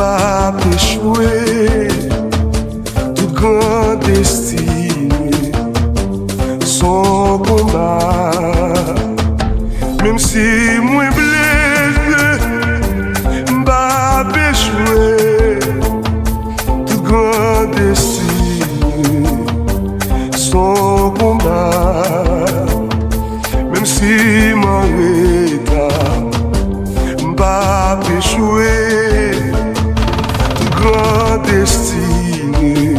pas échouer, toute grande destinée, son combat. Même si moi blessé, pas échouer, toute grande destinée, son combat. Même si moi pas échouer, toute grande destinée,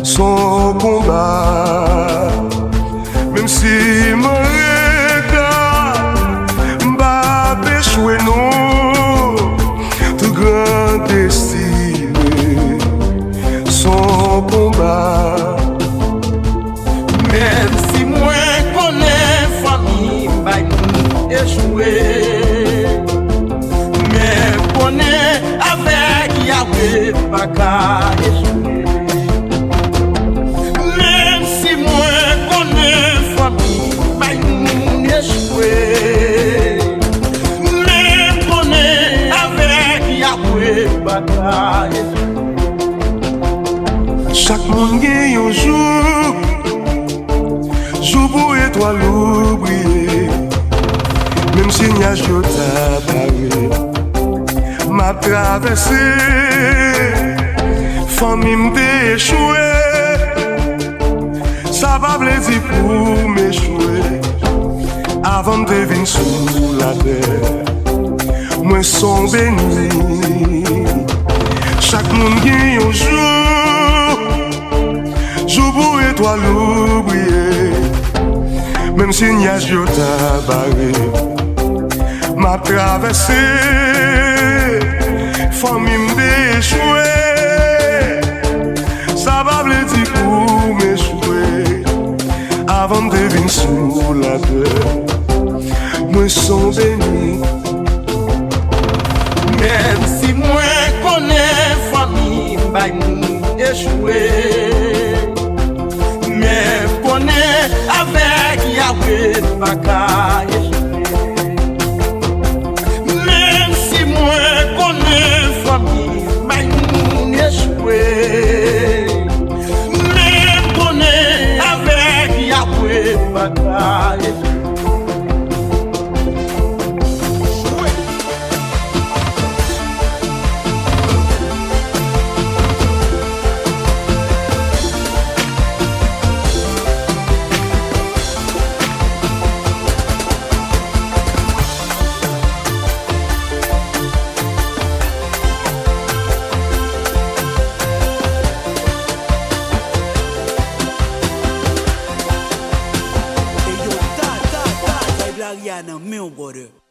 son combat. Même si mon pas échouer, non, toute grande destinée, son combat. Même si moi connais famille, bah échouer. Mais connais avec Yahweh, pas qu'à échouer. Même si moi connais famille, bah échouer. Mais connais avec Yahweh, pas qu'à échouer. Chaque monde gagne un jour, jour pour étoile oublié. Même si n'y a pas d'appareil, m'a traversé, famille m'a échoué. Ça va plaisir pour m'échouer. Avant de venir sous la terre, moi sont béni. Chaque monde gagne un jour pour étoile oublié. Même si n'y a pas d'appareil, m'a traversé, famille m'a échoué. Ça va plaisir pour m'échouer. Avant de venir sous la terre, moi sont béni. Même si moi connais famille, bah échoué. Mais connais avec Yahweh, pas qu'à échouer. Même si moi connais famille, bah échoué. Mais connais avec Yahweh, pas qu'à échouer. Ariana, meu brother.